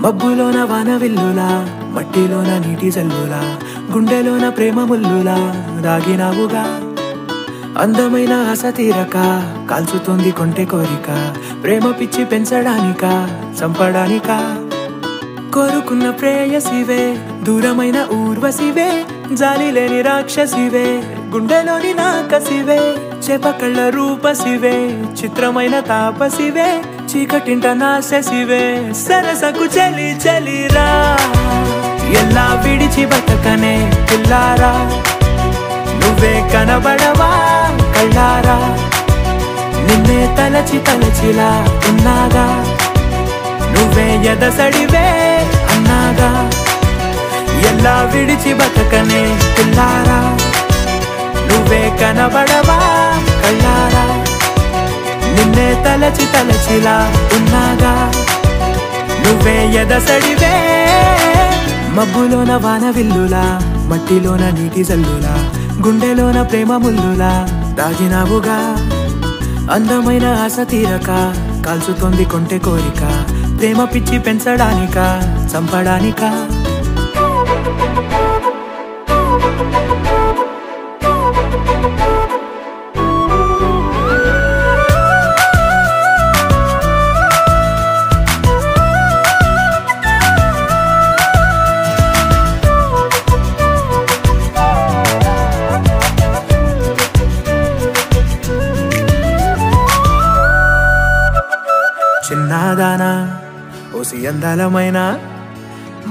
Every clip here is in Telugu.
మబ్బులోన వానవిల్లులా మట్టిలోన నీటి జల్లులా గుండెలోన ప్రేమ ముల్లులా దాగినావుగా అందమైన ఆశ తీరక కాల్చుతోంది కొంటె కోరిక ప్రేమ పిచ్చి పెంచడానిక చంపడానిక కోరుకున్న ప్రేయసివే దూరమైన ఊర్వశివే జాలి లేని రాక్షసివే గుండెలోని నాకసివే చేపకళ్ళ రూపసివే చిత్రమైన తాపసివే చీకటింట నాశసివే సరసకు చలి చలిరా ఎలా విడిచి బతకనే పిల్లారా నువ్వే కనబడవా కళ్ళారా నిన్నే తలచి తలచిలా ఉన్నాగా నువ్వే ఎదసడివే అన్నాగా ఎలా విడిచి బతకనే పిల్లారా నువ్వే కనబడవా కళ్ళారా నిన్నే తలచి తలచిలా ఉన్నాగా నువ్వే ఎదసడివే మబ్బులోన వానవిల్లులా మట్టిలోన నీటి జల్లులా గుండెలోన ప్రేమ ముల్లులా దాగినావుగా అందమైన ఆశ తీరక కాల్చుతోంది కొంటె కోరిక ప్రేమ పిచ్చి పెంచడానిక చంపడానిక చిన్నదానా ఓసి అందలమైన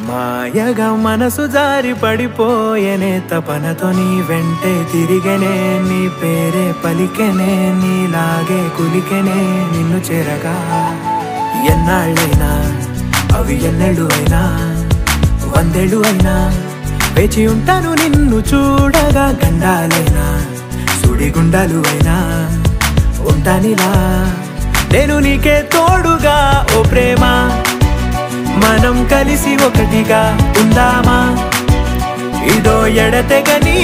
మాయగా మనసు జారి పడిపోయేనే తపనతో నీ వెంటే తిరిగనే నీ పేరే పలికెనే నీలాగే కులికెనే నిన్ను చేరగా ఎన్నాళ్ళైనా అవి ఎన్నెళ్ళు అయినా వందేళ్ళు అయినా వేచి ఉంటాను నిన్ను చూడగా గండాలైనా సుడిగుండాలు అయినా ఉంటానిలా నేను నీకే తోడుగా ఓ ప్రేమ మనం కలిసి ఒకటిగా ఉందామా ఇదో ఎడతెగని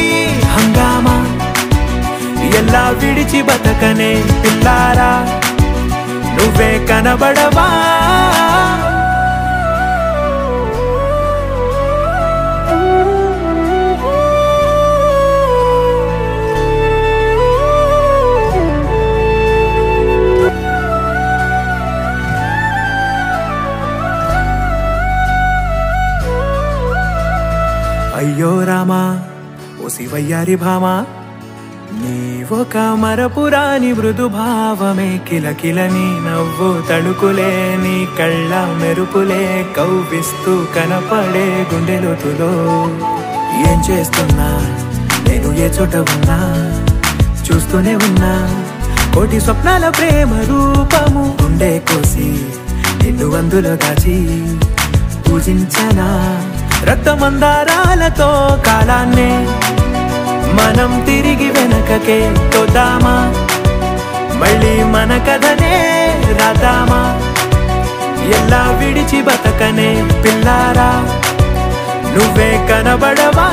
హంగామా ఎలా విడిచి బతకనే పిల్లారా నువ్వే కనబడవా అయ్యో రామా ఓ శివయ్యారి భామా నీవొక మరపురాని మృదు భావమే కిలకిలని నవ్వు తడుకులే నీ కళ్ళ మెరుపులే కవ్విస్తూ కనపడే గుండెలోతులో ఏం చేస్తున్నా నేను ఏ చోట ఉన్నా చూస్తూనే ఉన్నా కోటి స్వప్నాల ప్రేమ రూపము గుండె కోసి నిన్ను అందులో దాచి పూజించనా రక్తమందారాలతో కాలాన్నే మనం తిరిగి వెనకకే తోద్దామా మళ్ళీ మన కథనే రాద్దామా ఎలా విడిచి బతకనే పిల్లారా నువ్వే కనబడవా